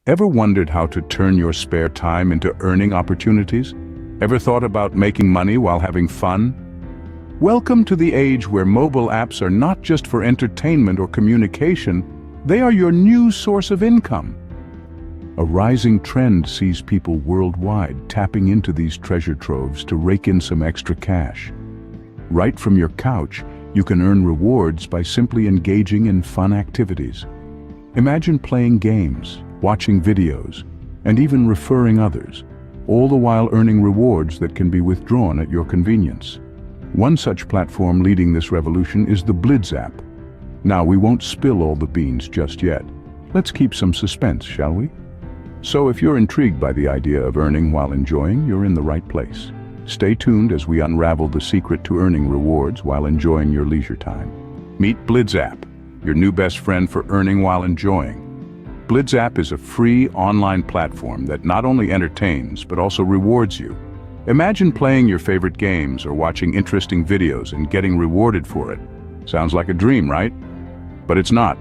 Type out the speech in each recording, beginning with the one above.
Ever wondered how to turn your spare time into earning opportunities? Ever thought about making money while having fun? Welcome to the age where mobile apps are not just for entertainment or communication, they are your new source of income. A rising trend sees people worldwide tapping into these treasure troves to rake in some extra cash. Right from your couch, you can earn rewards by simply engaging in fun activities. Imagine playing games, watching videos, and even referring others, all the while earning rewards that can be withdrawn at your convenience. One such platform leading this revolution is the Blidz App. Now, we won't spill all the beans just yet. Let's keep some suspense, shall we? So if you're intrigued by the idea of earning while enjoying, you're in the right place. Stay tuned as we unravel the secret to earning rewards while enjoying your leisure time. Meet Blidz App, your new best friend for earning while enjoying. Blidz App is a free online platform that not only entertains but also rewards you. Imagine playing your favorite games or watching interesting videos and getting rewarded for it. Sounds like a dream, right? But it's not.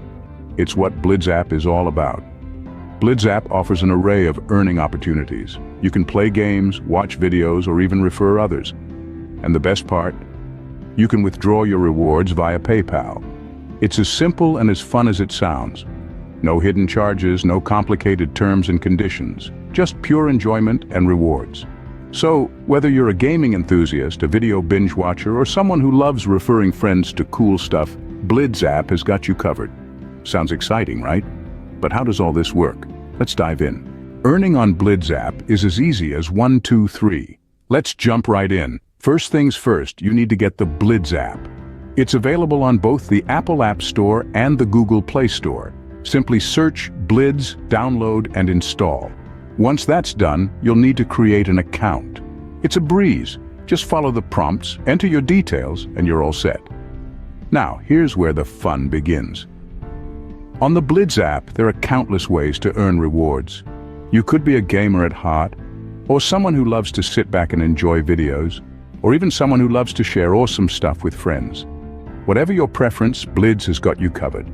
It's what Blidz App is all about. Blidz App offers an array of earning opportunities. You can play games, watch videos, or even refer others. And the best part? You can withdraw your rewards via PayPal. It's as simple and as fun as it sounds. No hidden charges, no complicated terms and conditions, just pure enjoyment and rewards. So, whether you're a gaming enthusiast, a video binge watcher, or someone who loves referring friends to cool stuff, Blidz App has got you covered. Sounds exciting, right? But how does all this work? Let's dive in. Earning on Blidz App is as easy as 1, 2, 3. Let's jump right in. First things first, you need to get the Blidz App. It's available on both the Apple App Store and the Google Play Store. Simply search Blidz, download, and install. Once that's done, you'll need to create an account. It's a breeze. Just follow the prompts, enter your details, and you're all set. Now, here's where the fun begins. On the Blidz app, there are countless ways to earn rewards. You could be a gamer at heart, or someone who loves to sit back and enjoy videos, or even someone who loves to share awesome stuff with friends. Whatever your preference, Blidz has got you covered.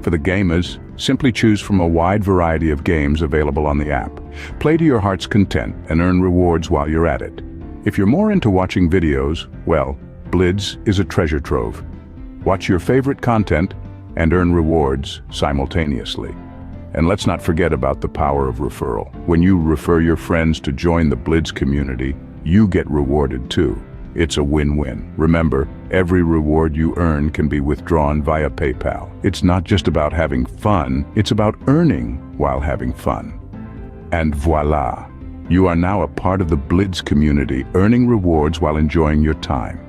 For the gamers, simply choose from a wide variety of games available on the app. Play to your heart's content and earn rewards while you're at it. If you're more into watching videos, well, Blidz is a treasure trove. Watch your favorite content and earn rewards simultaneously. And let's not forget about the power of referral. When you refer your friends to join the Blidz community, you get rewarded too. It's a win-win. Remember, every reward you earn can be withdrawn via PayPal. It's not just about having fun, it's about earning while having fun. And voila, you are now a part of the Blidz community, earning rewards while enjoying your time.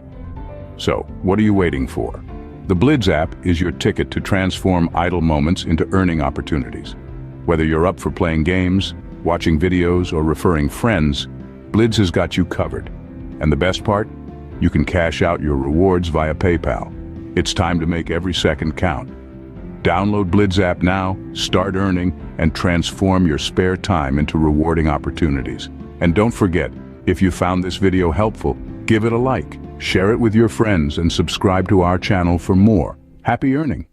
So, what are you waiting for? The Blidz app is your ticket to transform idle moments into earning opportunities. Whether you're up for playing games, watching videos, or referring friends, Blidz has got you covered. And the best part? You can cash out your rewards via PayPal. It's time to make every second count. Download Blidz app now, start earning, and transform your spare time into rewarding opportunities. And don't forget, if you found this video helpful, give it a like, share it with your friends, and subscribe to our channel for more. Happy earning!